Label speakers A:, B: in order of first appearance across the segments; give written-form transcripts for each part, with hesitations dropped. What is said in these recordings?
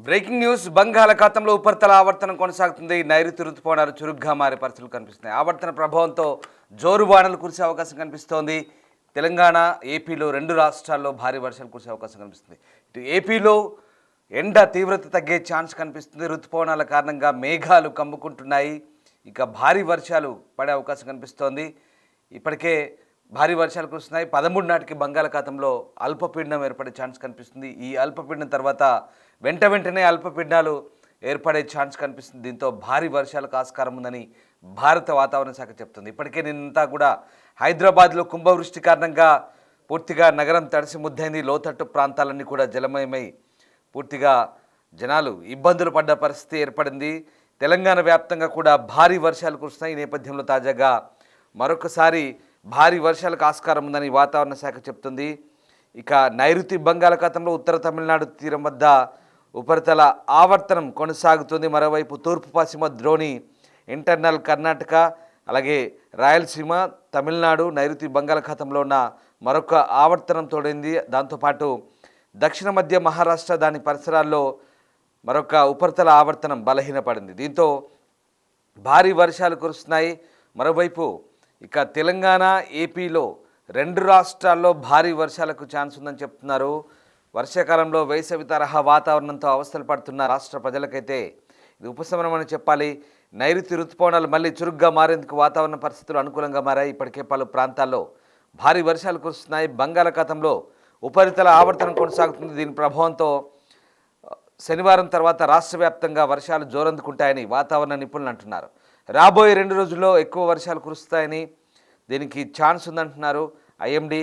A: Breaking news బంగాళాఖాతంలో ఉపరితల ఆవర్తనం కొనసాగుతుంది. నైరుతి రుతుపవనాలు చురుగ్గా మారే పరిస్థితులు కనిపిస్తున్నాయి. ఆవర్తన ప్రభావంతో జోరు వానలు కురిసే అవకాశం కనిపిస్తోంది. తెలంగాణ, ఏపీలో రెండు రాష్ట్రాల్లో భారీ వర్షాలు కురిసే అవకాశం కనిపిస్తుంది. ఇటు ఏపీలో ఎండ తీవ్రత తగ్గే ఛాన్స్ కనిపిస్తుంది. రుతుపవనాల కారణంగా మేఘాలు కమ్ముకుంటున్నాయి. ఇక భారీ వర్షాలు పడే అవకాశం కనిపిస్తోంది. ఇప్పటికే భారీ వర్షాలు కురుస్తున్నాయి. 13 నాటికి బంగాళాఖాతంలో అల్పపీడనం ఏర్పడే ఛాన్స్ కనిపిస్తుంది. ఈ అల్పపీడనం తర్వాత వెంటనే అల్పపీడనాలు ఏర్పడే ఛాన్స్ కనిపిస్తుంది. దీంతో భారీ వర్షాలకు ఆస్కారం ఉందని భారత వాతావరణ శాఖ చెప్తుంది. ఇప్పటికే నిన్నంతా కూడా హైదరాబాద్లో కుంభవృష్టి కారణంగా పూర్తిగా నగరం తడిసి ముద్దైంది. లోతట్టు ప్రాంతాలన్నీ కూడా జలమయమై పూర్తిగా జనాలు ఇబ్బందులు పడ్డ పరిస్థితి ఏర్పడింది. తెలంగాణ వ్యాప్తంగా కూడా భారీ వర్షాలు కురుస్తున్నాయి. ఈ నేపథ్యంలో తాజాగా మరొకసారి భారీ వర్షాలకు ఆస్కారం ఉందని వాతావరణ శాఖ చెప్తుంది. ఇక నైరుతి బంగాళాఖాతంలో ఉత్తర తమిళనాడు తీరం వద్ద ఉపరితల ఆవర్తనం కొనసాగుతుంది. మరోవైపు తూర్పు పశ్చిమ ద్రోణి ఇంటర్నల్ కర్ణాటక, అలాగే రాయలసీమ, తమిళనాడు, నైరుతి బంగాళాఖాతంలో ఉన్న మరొక ఆవర్తనం తోడైంది. దాంతోపాటు దక్షిణ మధ్య మహారాష్ట్ర దాని పరిసరాల్లో మరొక ఉపరితల ఆవర్తనం బలహీనపడింది. దీంతో భారీ వర్షాలు కురుస్తున్నాయి. మరోవైపు ఇక తెలంగాణ, ఏపీలో రెండు రాష్ట్రాల్లో భారీ వర్షాలకు ఛాన్స్ ఉందని చెప్తున్నారు. వర్షాకాలంలో వేసవి తరహా వాతావరణంతో అవస్థలు పడుతున్న రాష్ట్ర ప్రజలకైతే ఇది ఉపశమనం అని చెప్పాలి. నైరుతి రుతుపవనాలు మళ్ళీ చురుగ్గా మారేందుకు వాతావరణ పరిస్థితులు అనుకూలంగా మారాయి. ఇప్పటికే పలు ప్రాంతాల్లో భారీ వర్షాలు కురుస్తున్నాయి. బంగాళాఖాతంలో ఉపరితల ఆవర్తనం కొనసాగుతుంది. దీని ప్రభావంతో శనివారం తర్వాత రాష్ట్ర వ్యాప్తంగా వర్షాలు జోరందుకుంటాయని వాతావరణ నిపుణులు అంటున్నారు. రాబోయే 2 రోజుల్లో ఎక్కువ వర్షాలు కురుస్తాయని, దీనికి ఛాన్స్ ఉందంటున్నారు ఐఎండీ.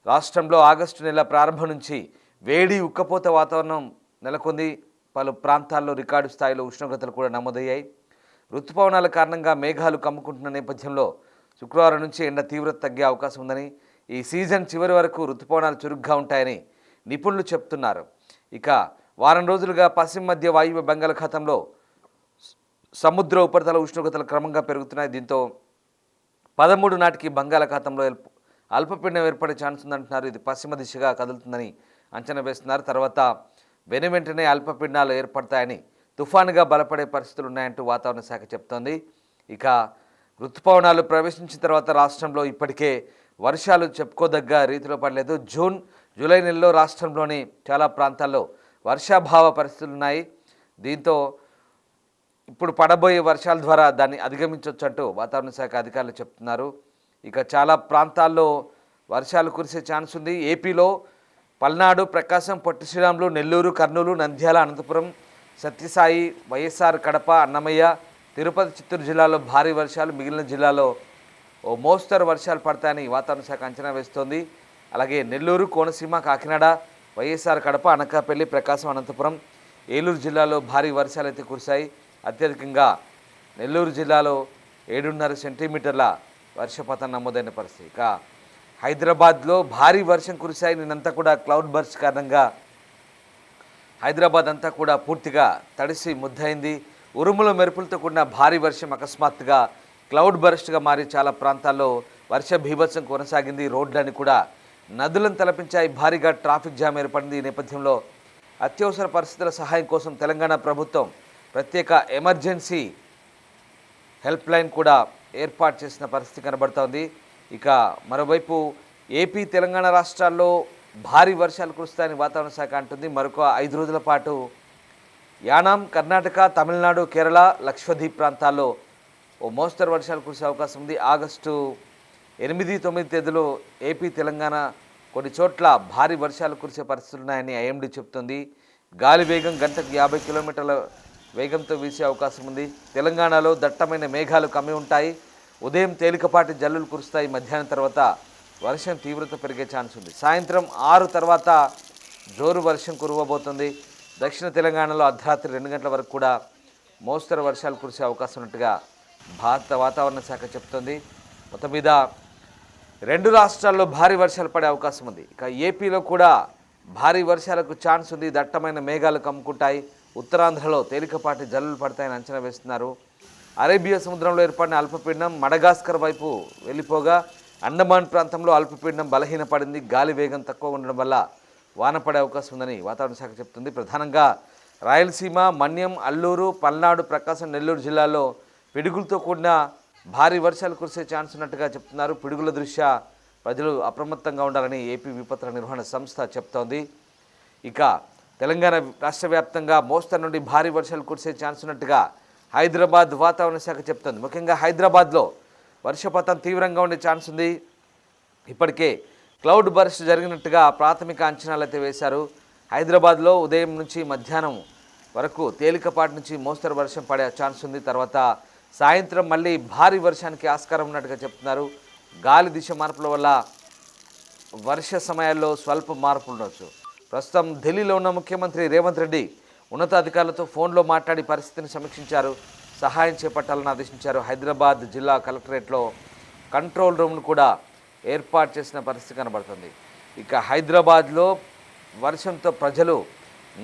A: రాష్ట్రంలో ఆగస్టు నెల ప్రారంభం నుంచి వేడి ఉక్కపోత వాతావరణం నెలకొంది. పలు ప్రాంతాల్లో రికార్డు స్థాయిలో ఉష్ణోగ్రతలు కూడా నమోదయ్యాయి. రుతుపవనాల కారణంగా మేఘాలు కమ్ముకుంటున్న నేపథ్యంలో శుక్రవారం నుంచి ఎండ తీవ్రత తగ్గే అవకాశం ఉందని, ఈ సీజన్ చివరి వరకు రుతుపవనాలు చురుగ్గా ఉంటాయని నిపుణులు చెప్తున్నారు. ఇక వారం రోజులుగా పశ్చిమ మధ్య వాయువ్య బంగాళాఖాతంలో సముద్ర ఉపరితల ఉష్ణోగ్రతలు క్రమంగా పెరుగుతున్నాయి. దీంతో 13 నాటికి బంగాళాఖాతంలో అల్పపీడనం ఏర్పడే ఛాన్స్ ఉందంటున్నారు. ఇది పశ్చిమ దిశగా కదులుతుందని అంచనా వేస్తున్నారు. తర్వాత వెంటనే అల్పపీడనాలు ఏర్పడతాయని, తుఫానుగా బలపడే పరిస్థితులు ఉన్నాయంటూ వాతావరణ శాఖ చెప్తోంది. ఇక ఋతుపవనాలు ప్రవేశించిన తర్వాత రాష్ట్రంలో ఇప్పటికే వర్షాలు చెప్పుకోదగ్గ రీతిలో పడలేదు. జూన్, జూలై నెలలో రాష్ట్రంలోని చాలా ప్రాంతాల్లో వర్షాభావ పరిస్థితులు ఉన్నాయి. దీంతో ఇప్పుడు పడబోయే వర్షాల ద్వారా దాన్ని అధిగమించవచ్చు అంటూ వాతావరణ శాఖ అధికారులు చెప్తున్నారు. ఇక చాలా ప్రాంతాల్లో వర్షాలు కురిసే ఛాన్స్ ఉంది. ఏపీలో పల్నాడు, ప్రకాశం, పొట్టి శ్రీరాములు, నెల్లూరు, కర్నూలు, నంద్యాల, అనంతపురం, సత్యసాయి, వైఎస్ఆర్, కడప, అన్నమయ్య, తిరుపతి, చిత్తూరు జిల్లాలో భారీ వర్షాలు, మిగిలిన జిల్లాలో ఓ మోస్తరు వర్షాలు పడతాయని వాతావరణ శాఖ అంచనా వేస్తోంది. అలాగే నెల్లూరు, కోనసీమ, కాకినాడ, వైఎస్ఆర్, కడప, అనకాపల్లి, ప్రకాశం, అనంతపురం, ఏలూరు జిల్లాలో భారీ వర్షాలు అయితే కురిశాయి. అత్యధికంగా నెల్లూరు జిల్లాలో 7.5 సెంటీమీటర్ల వర్షపాతం నమోదైన పరిస్థితి. ఇక హైదరాబాద్లో భారీ వర్షం కురిశాయి. నిన్నంతా కూడా క్లౌడ్ బర్స్ట్ కారణంగా హైదరాబాద్ అంతా కూడా పూర్తిగా తడిసి ముద్దయింది. ఉరుముల మెరుపులతో కూడిన భారీ వర్షం అకస్మాత్తుగా క్లౌడ్ బర్స్ట్గా మారి చాలా ప్రాంతాల్లో వర్ష బీభత్సం కొనసాగింది. రోడ్లన్నీ కూడా నదులను తలపించాయి. భారీగా ట్రాఫిక్ జామ్ ఏర్పడింది. ఈ నేపథ్యంలో అత్యవసర పరిస్థితుల సహాయం కోసం తెలంగాణ ప్రభుత్వం ప్రత్యేక ఎమర్జెన్సీ హెల్ప్ లైన్ కూడా ఏర్పాటు చేసిన పరిస్థితి కనబడుతోంది. ఇక మరోవైపు ఏపీ, తెలంగాణ రాష్ట్రాల్లో భారీ వర్షాలు కురుస్తాయని వాతావరణ శాఖ అంటుంది. మరొక 5 రోజుల పాటు యానాం, కర్ణాటక, తమిళనాడు, కేరళ, లక్షద్వీప్ ప్రాంతాల్లో ఓ మోస్తరు వర్షాలు కురిసే అవకాశం ఉంది. ఆగస్టు 8, 9 తేదీలో ఏపీ, తెలంగాణ కొన్ని చోట్ల భారీ వర్షాలు కురిసే పరిస్థితులు ఉన్నాయని ఐఎండీ చెబుతుంది. గాలి వేగం గంటకు 50 కిలోమీటర్ల వేగంతో వీసే అవకాశం ఉంది. తెలంగాణలో దట్టమైన మేఘాలు కమ్మి ఉంటాయి. ఉదయం తేలికపాటి జల్లులు కురుస్తాయి. మధ్యాహ్నం తర్వాత వర్షం తీవ్రత పెరిగే ఛాన్స్ ఉంది. సాయంత్రం 6 తర్వాత జోరు వర్షం కురవబోతుంది. దక్షిణ తెలంగాణలో అర్ధరాత్రి 2 గంటల వరకు కూడా మోస్తరు వర్షాలు కురిసే అవకాశం ఉన్నట్టుగా భారత వాతావరణ శాఖ చెప్తోంది. మొత్తం మీద 2 రాష్ట్రాల్లో భారీ వర్షాలు పడే అవకాశం ఉంది. ఇక ఏపీలో కూడా భారీ వర్షాలకు ఛాన్స్ ఉంది. దట్టమైన మేఘాలు కమ్ముకుంటాయి. ఉత్తరాంధ్రలో తేలికపాటి జల్లులు పడతాయని అంచనా వేస్తున్నారు. అరేబియా సముద్రంలో ఏర్పడిన అల్పపీడనం మడగాస్కర్ వైపు వెళ్ళిపోగా అండమాన్ ప్రాంతంలో అల్పపీడనం బలహీనపడింది. గాలి వేగం తక్కువ ఉండడం వల్ల వాన పడే అవకాశం ఉందని వాతావరణ శాఖ చెప్తుంది. ప్రధానంగా రాయలసీమ, మన్యం, అల్లూరు, పల్నాడు, ప్రకాశం, నెల్లూరు జిల్లాల్లో పిడుగులతో కూడిన భారీ వర్షాలు కురిసే ఛాన్స్ ఉన్నట్టుగా చెప్తున్నారు. పిడుగుల దృష్ట్యా ప్రజలు అప్రమత్తంగా ఉండాలని ఏపీ విపత్తుల నిర్వహణ సంస్థ చెప్తోంది. ఇక తెలంగాణ రాష్ట్ర వ్యాప్తంగా మోస్తరు నుండి భారీ వర్షాలు కురిసే ఛాన్స్ ఉన్నట్టుగా హైదరాబాద్ వాతావరణ శాఖ చెప్తోంది. ముఖ్యంగా హైదరాబాద్లో వర్షపాతం తీవ్రంగా ఉండే ఛాన్స్ ఉంది. ఇప్పటికే క్లౌడ్ బర్స్ట్ జరిగినట్టుగా ప్రాథమిక అంచనాలు అయితే వేశారు. హైదరాబాద్లో ఉదయం నుంచి మధ్యాహ్నం వరకు తేలికపాటి నుంచి మోస్తరు వర్షం పడే ఛాన్స్ ఉంది. తర్వాత సాయంత్రం మళ్ళీ భారీ వర్షానికి ఆస్కారం ఉన్నట్టుగా చెప్తున్నారు. గాలి దిశ మార్పుల వల్ల వర్ష సమయాల్లో స్వల్ప మార్పులు ఉండవచ్చు. ప్రస్తుతం ఢిల్లీలో ఉన్న ముఖ్యమంత్రి రేవంత్ రెడ్డి ఉన్నతాధికారులతో ఫోన్లో మాట్లాడి పరిస్థితిని సమీక్షించారు. సహాయం చేపట్టాలని ఆదేశించారు. హైదరాబాద్ జిల్లా కలెక్టరేట్లో కంట్రోల్ రూమ్ను కూడా ఏర్పాటు చేసిన పరిస్థితి కనబడుతుంది. ఇక హైదరాబాద్లో వర్షంతో ప్రజలు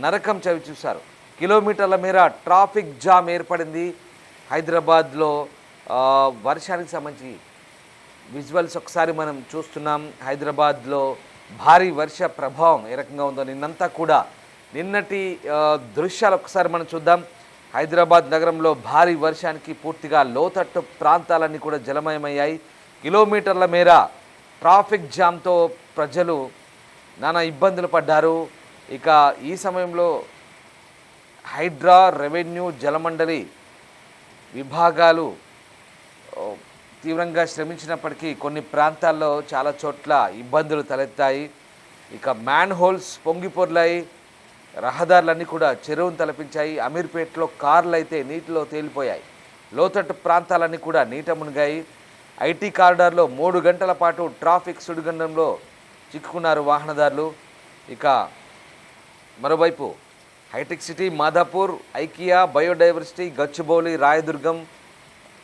A: నరకం చవి చూశారు. కిలోమీటర్ల మేర ట్రాఫిక్ జామ్ ఏర్పడింది. హైదరాబాద్లో వర్షానికి సంబంధించి విజువల్స్ ఒకసారి మనం చూస్తున్నాం. హైదరాబాద్లో భారీ వర్ష ప్రభావం ఏ రకంగా ఉందో నిన్నటి దృశ్యాలు ఒకసారి మనం చూద్దాం. హైదరాబాద్ నగరంలో భారీ వర్షానికి పూర్తిగా లోతట్టు ప్రాంతాలన్నీ కూడా జలమయమయ్యాయి. కిలోమీటర్ల మేర ట్రాఫిక్ జామ్తో ప్రజలు నానా ఇబ్బందులు పడ్డారు. ఇక ఈ సమయంలో హైడ్రా, రెవెన్యూ, జలమండలి విభాగాలు తీవ్రంగా శ్రమించినప్పటికీ కొన్ని ప్రాంతాల్లో చాలా చోట్ల ఇబ్బందులు తలెత్తాయి. ఇక మ్యాన్ హోల్స్ పొంగిపొర్లాయి. రహదారులన్నీ కూడా చెరువును తలపించాయి. అమీర్పేటలో కార్లు అయితే నీటిలో తేలిపోయాయి. లోతట్టు ప్రాంతాలన్నీ కూడా నీట మునిగాయి. ఐటీ కారిడార్లో 3 గంటల పాటు ట్రాఫిక్ సుడిగుండంలో చిక్కుకున్నారు వాహనదారులు. ఇక మరోవైపు hitech city, Madhapur, IKEA, biodiversity, Gachibowli, Rayadurgam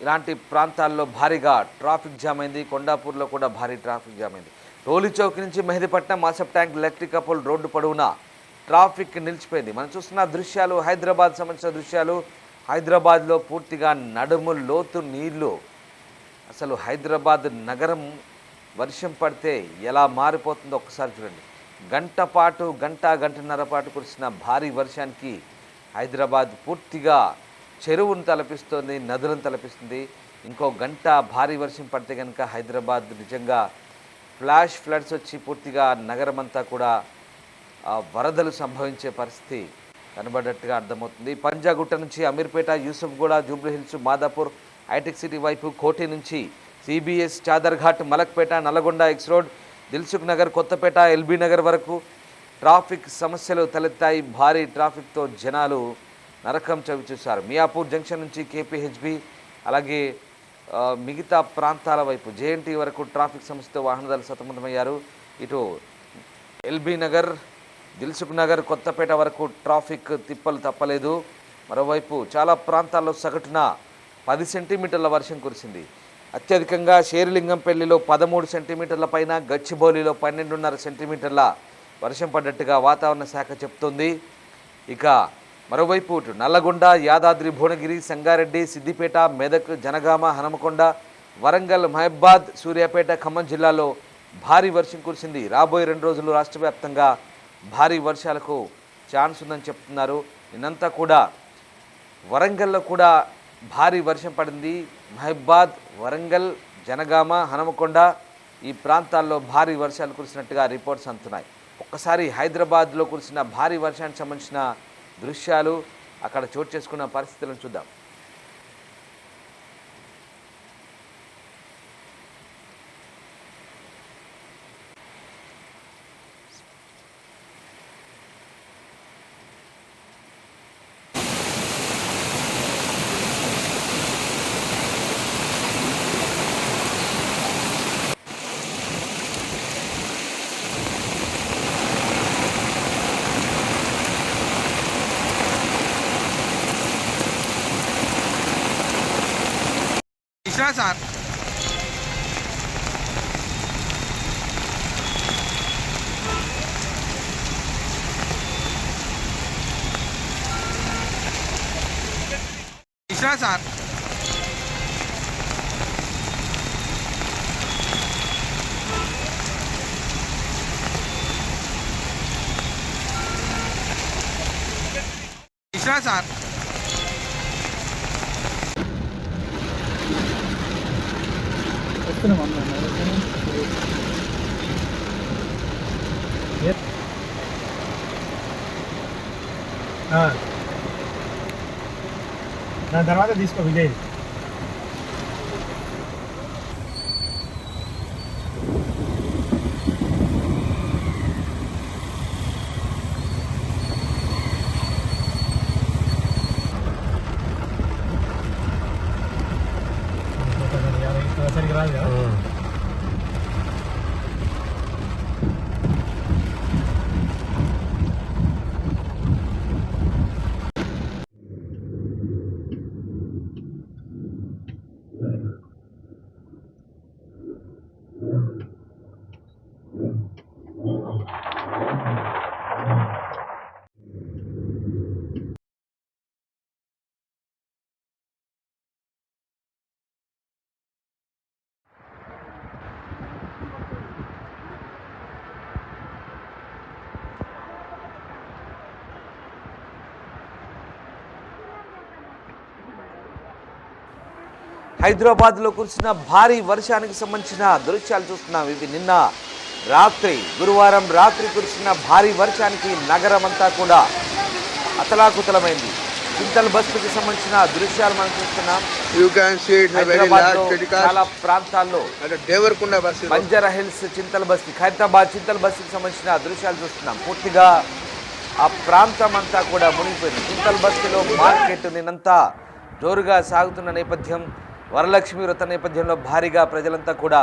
A: ఇలాంటి ప్రాంతాల్లో భారీగా ట్రాఫిక్ జామ్ అయింది. కొండాపూర్లో కూడా భారీ ట్రాఫిక్ జామ్ అయింది. టోలీ చౌక్ నుంచి Mehdipatnam, మాసప్ tank, electric pole road పొడవునా ట్రాఫిక్ నిలిచిపోయింది. మనం చూస్తున్న దృశ్యాలు హైదరాబాద్ సంబంధించిన దృశ్యాలు. హైదరాబాద్లో పూర్తిగా నడుము లోతు నీళ్లు. అసలు హైదరాబాద్ నగరం వర్షం పడితే ఎలా మారిపోతుందో ఒక్కసారి చూడండి. గంటన్నర పాటు కురిసిన భారీ వర్షానికి హైదరాబాద్ పూర్తిగా చెరువును తలపిస్తుంది, నదులను తలపిస్తుంది. ఇంకో గంట భారీ వర్షం పడితే కనుక హైదరాబాద్ నిజంగా ఫ్లాష్ ఫ్లడ్స్ వచ్చి పూర్తిగా నగరం అంతా కూడా వరదలు సంభవించే పరిస్థితి కనబడ్డట్టుగా అర్థమవుతుంది. పంజాగుట్ట నుంచి Ameerpet, Yousufguda, Jubilee Hills, Madhapur, hitech city వైపు, కోటి నుంచి CBS, Chaderghat, Malakpet, Nalgonda, X road, Dilsukh Nagar, Kothapet, LB Nagar వరకు ట్రాఫిక్ సమస్యలు తలెత్తాయి. భారీ ట్రాఫిక్తో జనాలు నరకం చవి చూశారు. మియాపూర్ జంక్షన్ నుంచి కేపీహెచ్బి, అలాగే మిగతా ప్రాంతాల వైపు జేఎన్టీ వరకు ట్రాఫిక్ సమస్యతో వాహనదారులు సతమతమయ్యారు. ఇటు ఎల్బీ నగర్, దిల్సుఖ్ నగర్, కొత్తపేట వరకు ట్రాఫిక్ తిప్పలు తప్పలేదు. మరోవైపు చాలా ప్రాంతాల్లో సగటున 10 సెంటీమీటర్ల వర్షం కురిసింది. అత్యధికంగా షేర్లింగంపల్లిలో 13 సెంటీమీటర్ల పైన, గచ్చిబౌలిలో 12.5 సెంటీమీటర్ల వర్షం పడ్డట్టుగా వాతావరణ శాఖ చెప్తోంది. ఇక మరోవైపు నల్లగొండ, యాదాద్రి, భువనగిరి, సంగారెడ్డి, సిద్దిపేట, మెదక్, జనగామ, హనుమకొండ, వరంగల్, మహబాద్, సూర్యాపేట, ఖమ్మం జిల్లాలో భారీ వర్షం కురిసింది. రాబోయే 2 రోజులు రాష్ట్ర వ్యాప్తంగా భారీ వర్షాలకు ఛాన్స్ ఉందని చెప్తున్నారు. నిన్నంతా కూడా వరంగల్లో కూడా భారీ వర్షం పడింది. మహబాద్, వరంగల్, జనగామ, హనుమకొండ ఈ ప్రాంతాల్లో భారీ వర్షాలు కురిసినట్టుగా రిపోర్ట్స్ అందుతున్నాయి. ఒక్కసారి హైదరాబాద్లో కురిసిన భారీ వర్షానికి సంబంధించిన దృశ్యాలు, అక్కడ చోటు చేసుకున్న పరిస్థితులను చూద్దాం.
B: సార్ సార్ ఇష్టం సార్
C: దాని తర్వాత తీసుకో విజయ్. సరిగ్గా రాదు కదా.
A: హైదరాబాద్లో కురిసిన భారీ వర్షానికి సంబంధించిన దృశ్యాలు చూస్తున్నాం. ఇవి నిన్న రాత్రి గురువారం రాత్రి కురిసిన భారీ వర్షానికి నగరం అంతా కూడా అతలాకుతలమైంది. చింతల్ బస్తీకి సంబంధించిన దృశ్యాలు మనం చూస్తున్నాం. చాలా ప్రాంతాల్లో బంజారా హిల్స్ చింతల్ బస్తీ, ఖైరతాబాద్ చింతల్ బస్తీకి సంబంధించిన దృశ్యాలు చూస్తున్నాం. పూర్తిగా ఆ ప్రాంతం అంతా కూడా మునిగిపోయింది. చింతల్ బస్తీలో మార్కెట్ నిన్నంతా జోరుగా సాగుతున్న నేపథ్యం, వరలక్ష్మి వ్రత నేపథ్యంలో భారీగా ప్రజలంతా కూడా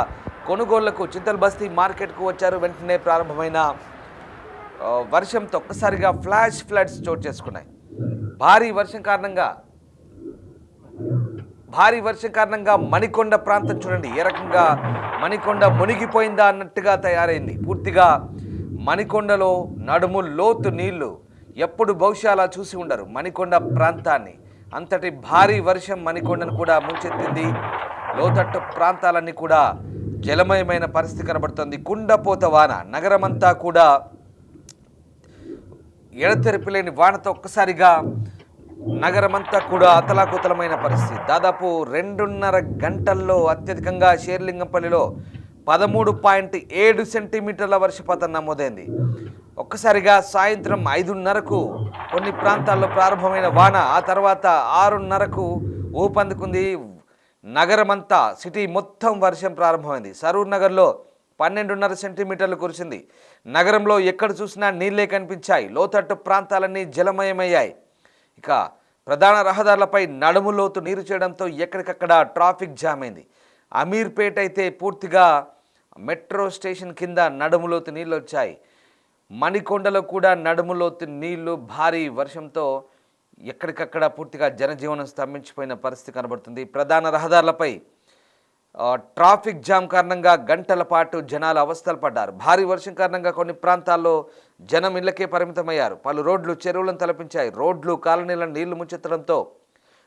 A: కొనుగోళ్లకు చింతల్ బస్తీ మార్కెట్కు వచ్చారు. వెంటనే ప్రారంభమైన వర్షంతో ఒక్కసారిగా ఫ్లాష్ ఫ్లడ్స్ చోటు చేసుకున్నాయి. భారీ వర్షం కారణంగా మణికొండ ప్రాంతం చూడండి ఏ రకంగా మణికొండ మునిగిపోయిందా అన్నట్టుగా తయారైంది. పూర్తిగా మణికొండలో నడుము లోతు నీళ్లు, ఎప్పుడు బహుశా అలా చూసి ఉండరు మణికొండ ప్రాంతాన్ని. అంతటి భారీ వర్షం మణికొండను కూడా ముంచెత్తింది. లోతట్టు ప్రాంతాలన్నీ కూడా జలమయమైన పరిస్థితి కనబడుతుంది. కుండపోత వాన, నగరమంతా కూడా ఎడతెరిపిలేని వానతో ఒక్కసారిగా నగరమంతా కూడా అతలాకుతలమైన పరిస్థితి. దాదాపు 2.5 గంటల్లో అత్యధికంగా షేర్లింగంపల్లిలో 13.7 సెంటీమీటర్ల వర్షపాతం నమోదైంది. ఒక్కసారిగా సాయంత్రం 5:30కు కొన్ని ప్రాంతాల్లో ప్రారంభమైన వాన ఆ తర్వాత 6:30కు ఊపందుకుంది. నగరమంతా సిటీ మొత్తం వర్షం ప్రారంభమైంది. సరూర్ నగర్లో 12.5 సెంటీమీటర్లు కురిసింది. నగరంలో ఎక్కడ చూసినా నీళ్లే కనిపించాయి. లోతట్టు ప్రాంతాలన్నీ జలమయమయ్యాయి. ఇక ప్రధాన రహదారులపై నడుములోతు నీరు చేయడంతో ఎక్కడికక్కడ ట్రాఫిక్ జామ్ అయింది. అమీర్పేట అయితే పూర్తిగా మెట్రో స్టేషన్ కింద నడుములోతు నీళ్ళు వచ్చాయి. మణికొండలో కూడా నడుములోతు నీళ్లు. భారీ వర్షంతో ఎక్కడికక్కడ పూర్తిగా జనజీవనం స్తంభించిపోయిన పరిస్థితి కనబడుతుంది. ప్రధాన రహదారులపై ట్రాఫిక్ జామ్ కారణంగా గంటల పాటు జనాలు అవస్థలు పడ్డారు. భారీ వర్షం కారణంగా కొన్ని ప్రాంతాల్లో జనం ఇళ్లకే పరిమితమయ్యారు. పలు రోడ్లు చెరువులను తలపించాయి. రోడ్లు కాలనీలను నీళ్లు ముంచెత్తడంతో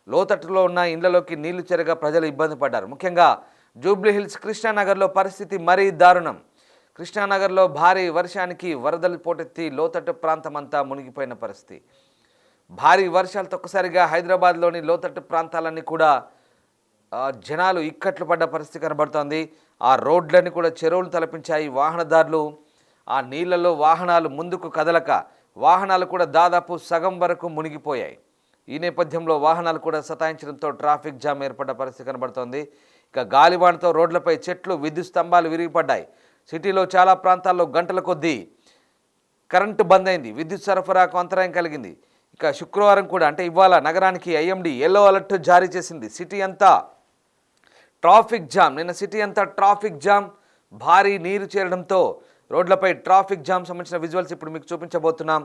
A: లోతట్టులో ఉన్న ఇళ్లలోకి నీళ్లు చేరగా ప్రజలు ఇబ్బంది పడ్డారు. ముఖ్యంగా జూబ్లీహిల్స్ కృష్ణానగర్లో పరిస్థితి మరీ దారుణం. కృష్ణానగర్లో భారీ వర్షానికి వరదలు పోటెత్తి లోతట్టు ప్రాంతం అంతా మునిగిపోయిన పరిస్థితి. భారీ వర్షాలతో ఒక్కసారిగా హైదరాబాద్లోని లోతట్టు ప్రాంతాలన్నీ కూడా జనాలు ఇక్కట్లు పడ్డ పరిస్థితి కనబడుతోంది. ఆ రోడ్లన్నీ కూడా చెరువులు తలపించాయి. వాహనదారులు ఆ నీళ్లలో వాహనాలు ముందుకు కదలక వాహనాలు కూడా దాదాపు సగం వరకు మునిగిపోయాయి. ఈ నేపథ్యంలో వాహనాలు కూడా సతాయించడంతో ట్రాఫిక్ జామ్ ఏర్పడ్డ పరిస్థితి కనబడుతోంది. ఇక గాలివానతో రోడ్లపై చెట్లు, విద్యుత్ స్తంభాలు విరిగిపడ్డాయి. సిటీలో చాలా ప్రాంతాల్లో గంటల కొద్దీ కరెంటు బంద్ అయింది. విద్యుత్ సరఫరాకు అంతరాయం కలిగింది. ఇక శుక్రవారం కూడా అంటే ఇవాళ నగరానికి ఐఎండీ ఎల్లో అలర్ట్ జారీ చేసింది. సిటీ అంతా ట్రాఫిక్ జామ్. నిన్న సిటీ అంతా ట్రాఫిక్ జామ్. భారీ నీరు చేరడంతో రోడ్లపై ట్రాఫిక్ జామ్ సంబంధించిన విజువల్స్ ఇప్పుడు మీకు చూపించబోతున్నాం.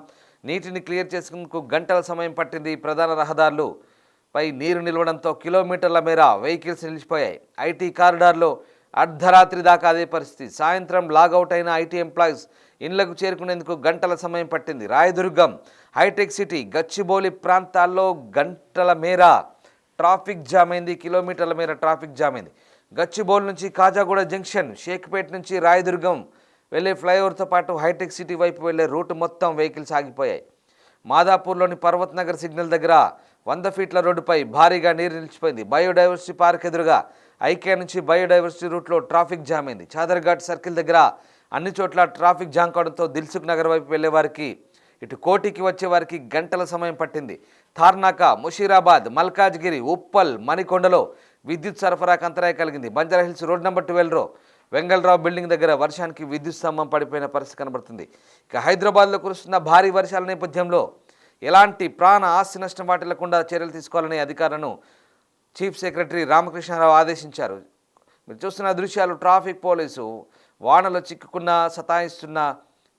A: నీటిని క్లియర్ చేసేందుకు గంటల సమయం పట్టింది. ప్రధాన రహదారులు పై నీరు నిలవడంతో కిలోమీటర్ల మేర వెహికల్స్ నిలిచిపోయాయి. ఐటీ కారిడార్లో అర్ధరాత్రి దాకా అదే పరిస్థితి. సాయంత్రం లాగౌట్ అయిన ఐటీ ఎంప్లాయీస్ ఇళ్లకు చేరుకునేందుకు గంటల సమయం పట్టింది. రాయదుర్గం, హైటెక్ సిటీ, గచ్చిబౌలి ప్రాంతాల్లో గంటల మేర ట్రాఫిక్ జామ్ అయింది. కిలోమీటర్ల మేర ట్రాఫిక్ జామ్ అయింది. గచ్చిబౌలి నుంచి కాజాగూడ జంక్షన్, షేక్పేట నుంచి రాయదుర్గం వెళ్లే ఫ్లైఓవర్తో పాటు హైటెక్ సిటీ వైపు వెళ్లే రూట్ మొత్తం వెహికల్స్ ఆగిపోయాయి. మాదాపూర్లోని పర్వత్ నగర్ సిగ్నల్ దగ్గర 100 ఫీట్ల రోడ్డుపై భారీగా నీరు నిలిచిపోయింది. బయోడైవర్సిటీ పార్క్ ఎదురుగా ఐకే నుంచి బయోడైవర్సిటీ రూట్లో ట్రాఫిక్ జామ్ అయింది. చాదర్ఘాట్ సర్కిల్ దగ్గర అన్ని చోట్ల ట్రాఫిక్ జామ్ కావడంతో దిల్సుఖ్ నగర్ వైపు వెళ్లే వారికి, ఇటు కోటికి వచ్చే వారికి గంటల సమయం పట్టింది. తార్నాక, ముషీరాబాద్, మల్కాజ్గిరి, ఉప్పల్, మణికొండలో విద్యుత్ సరఫరాకు అంతరాయం కలిగింది. బంజారాహిల్స్ రోడ్ నెంబర్ 12లో వెంగళరావు బిల్డింగ్ దగ్గర వర్షానికి విద్యుత్ స్తంభం పడిపోయిన పరిస్థితి కనబడుతుంది. ఇక హైదరాబాద్లో కురుస్తున్న భారీ వర్షాల నేపథ్యంలో ఎలాంటి ప్రాణ ఆస్తి నష్టం వాటిల్లకుండా చర్యలు తీసుకోవాలని అధికారులను చీఫ్ సెక్రటరీ రామకృష్ణారావు ఆదేశించారు. మీరు చూస్తున్న దృశ్యాలు ట్రాఫిక్ పోలీసు వానలో చిక్కుకున్న సతాయిస్తున్న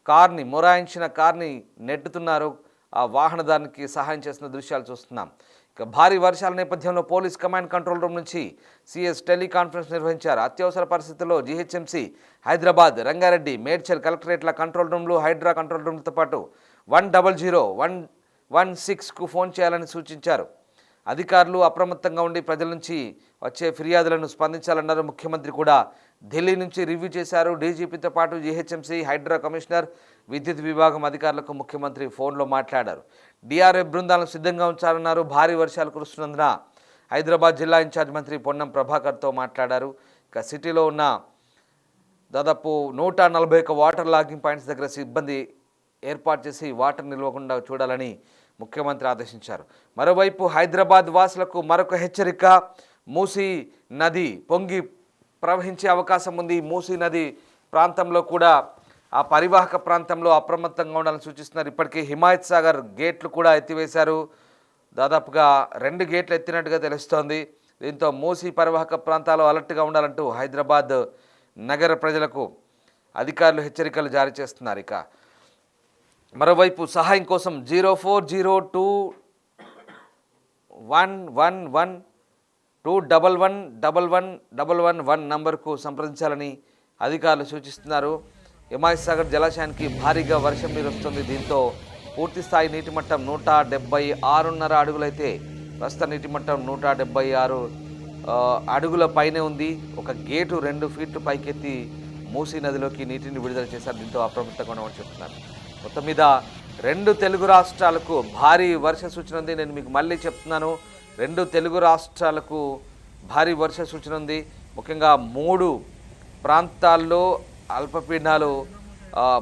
A: కార్ని, మొరాయించిన కార్ని నెట్టుతున్నారు. ఆ వాహనదారునికి సహాయం చేస్తున్న దృశ్యాలు చూస్తున్నాం. ఇక భారీ వర్షాల నేపథ్యంలో పోలీస్ కమాండ్ కంట్రోల్ రూమ్ నుంచి సిఎస్ టెలికాన్ఫరెన్స్ నిర్వహించారు. అత్యవసర పరిస్థితుల్లో జీహెచ్ఎంసీ, హైదరాబాద్, రంగారెడ్డి, మేడ్చల్ కలెక్టరేట్ల కంట్రోల్ రూమ్లు, హైడ్రా కంట్రోల్ రూమ్లతో పాటు 100 116కు ఫోన్ చేయాలని సూచించారు. అధికారులు అప్రమత్తంగా ఉండి ప్రజల నుంచి వచ్చే ఫిర్యాదులను స్పందించాలన్నారు. ముఖ్యమంత్రి కూడా ఢిల్లీ నుంచి రివ్యూ చేశారు. డీజీపీతో పాటు జీహెచ్ఎంసీ, హైడ్రా కమిషనర్, విద్యుత్ విభాగం అధికారులకు ముఖ్యమంత్రి ఫోన్లో మాట్లాడారు. డిఆర్ఎఫ్ బృందాలను సిద్ధంగా ఉంచాలన్నారు. భారీ వర్షాలు కురుస్తున్నందున హైదరాబాద్ జిల్లా ఇన్ఛార్జ్ మంత్రి పొన్నం ప్రభాకర్తో మాట్లాడారు. ఇక సిటీలో ఉన్న దాదాపు 141 వాటర్ లాగింగ్ పాయింట్స్ దగ్గర సిబ్బంది ఏర్పాటు చేసి వాటర్ నిల్వకుండా చూడాలని ముఖ్యమంత్రి ఆదేశించారు. మరోవైపు హైదరాబాద్ వాసులకు మరొక హెచ్చరిక. మూసీ నది పొంగి ప్రవహించే అవకాశం ఉంది. మూసీ నది ప్రాంతంలో కూడా, ఆ పరివాహక ప్రాంతంలో అప్రమత్తంగా ఉండాలని సూచిస్తున్నారు. ఇప్పటికే హిమాయత్ సాగర్ గేట్లు కూడా ఎత్తివేశారు. దాదాపుగా 2 గేట్లు ఎత్తినట్టుగా తెలుస్తోంది. దీంతో మూసీ పరివాహక ప్రాంతాల్లో అలర్ట్గా ఉండాలంటూ హైదరాబాద్ నగర ప్రజలకు అధికారులు హెచ్చరికలు జారీ చేస్తున్నారు. ఇక మరోవైపు సహాయం కోసం 040211111111 నంబర్కు సంప్రదించాలని అధికారులు సూచిస్తున్నారు. హిమాయత్ సాగర్ జలాశయానికి భారీగా వర్షం నీరు వస్తుంది. దీంతో పూర్తి స్థాయి నీటి మట్టం 176.5 అడుగులైతే ప్రస్తుత నీటి మట్టం 176 అడుగుల పైనే ఉంది. ఒక గేటు 2 ఫీట్లు పైకెత్తి మూసీ నదిలోకి నీటిని విడుదల చేశారు. దీంతో అప్రమత్తంగా ఉండమని చెప్తున్నారు. మొత్తం మీద 2 తెలుగు రాష్ట్రాలకు భారీ వర్ష సూచన ఉంది. నేను మీకు మళ్ళీ చెప్తున్నాను, 2 తెలుగు రాష్ట్రాలకు భారీ వర్ష సూచన ఉంది. ముఖ్యంగా 3 ప్రాంతాల్లో అల్పపీడనాలు,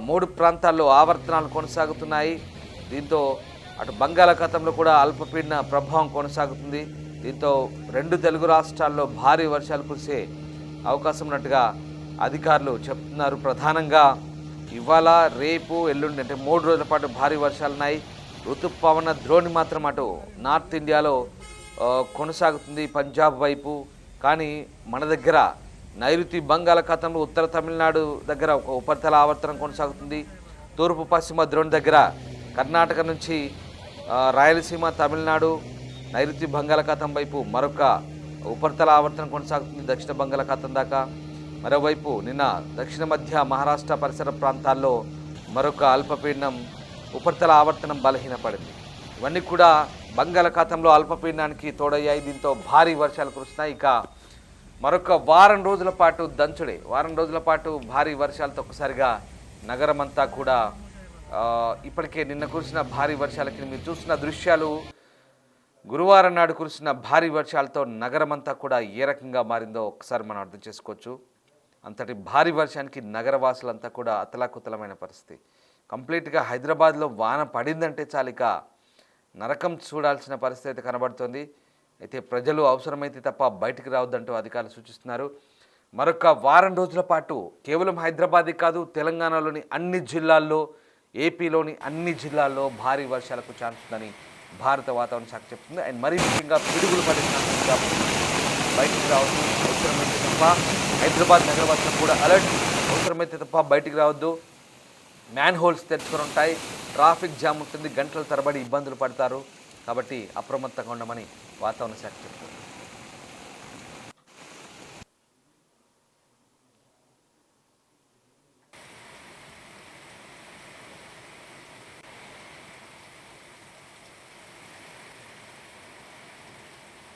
A: 3 ప్రాంతాల్లో ఆవర్తనాలు కొనసాగుతున్నాయి. దీంతో అటు బంగాళాఖాతంలో కూడా అల్పపీడన ప్రభావం కొనసాగుతుంది. దీంతో 2 తెలుగు రాష్ట్రాల్లో భారీ వర్షాలు కురిసే అవకాశం ఉన్నట్టుగా అధికారులు చెప్తున్నారు. ప్రధానంగా ఇవాళ, రేపు, ఎల్లుండి అంటే 3 రోజుల పాటు భారీ వర్షాలున్నాయి. ఋతుపవన ద్రోణి మాత్రం అటు నార్త్ ఇండియాలో కొనసాగుతుంది, పంజాబ్ వైపు. కానీ మన దగ్గర నైరుతి బంగాళాఖాతంలో ఉత్తర తమిళనాడు దగ్గర ఒక ఉపరితల ఆవర్తనం కొనసాగుతుంది. తూర్పు పశ్చిమ ద్రోణి దగ్గర కర్ణాటక నుంచి రాయలసీమ, తమిళనాడు, నైరుతి బంగాళాఖాతం వైపు మరొక ఉపరితల ఆవర్తనం కొనసాగుతుంది, దక్షిణ బంగాళాఖాతం దాకా. మరోవైపు నిన్న దక్షిణ మధ్య మహారాష్ట్ర పరిసర ప్రాంతాల్లో మరొక అల్పపీడనం ఉపరితల ఆవర్తనం బలహీనపడింది. ఇవన్నీ కూడా బంగాళాఖాతంలో అల్పపీడనానికి తోడయ్యాయి. దీంతో భారీ వర్షాలు కురుస్తున్నాయి. ఇక మరొక వారం రోజుల పాటు దంచుడే, వారం రోజుల పాటు భారీ వర్షాలతో ఒక్కసారిగా నగరం అంతా కూడా ఇప్పటికే నిన్న కురిసిన భారీ వర్షాలకి మీరు చూసిన దృశ్యాలు, గురువారం నాడు కురిసిన భారీ వర్షాలతో నగరమంతా కూడా ఏ రకంగా మారిందో ఒకసారి మనం అర్థం చేసుకోవచ్చు. అంతటి భారీ వర్షానికి నగరవాసులంతా కూడా అతలాకుతలమైన పరిస్థితి. కంప్లీట్గా హైదరాబాద్లో వాన పడిందంటే చాలిక నరకం చూడాల్సిన పరిస్థితి అయితే కనబడుతోంది. అయితే ప్రజలు అవసరమైతే తప్ప బయటికి రావద్దంటూ అధికారులు సూచిస్తున్నారు. మరొక వారం రోజుల పాటు కేవలం హైదరాబాదే కాదు, తెలంగాణలోని అన్ని జిల్లాల్లో, ఏపీలోని అన్ని జిల్లాల్లో భారీ వర్షాలకు ఛాన్స్ ఉందని భారత వాతావరణ శాఖ చెప్తుంది. అండ్ మరీ ముఖ్యంగా పిడుగులు పడే ఛాన్స్ కాబట్టి బయటికి రావద్దు. అవసరమైతే తప్ప హైదరాబాద్ నగరవాసులకు కూడా అలర్ట్, అవసరమైతే తప్ప బయటికి రావద్దు. మ్యాన్ హోల్స్ తెరుచుకొని ఉంటాయి, ట్రాఫిక్ జామ్ ఉంటుంది, గంటల తరబడి ఇబ్బందులు పడతారు. కాబట్టి అప్రమత్తంగా ఉండమని వాతావరణ శాఖ చెప్తుంది.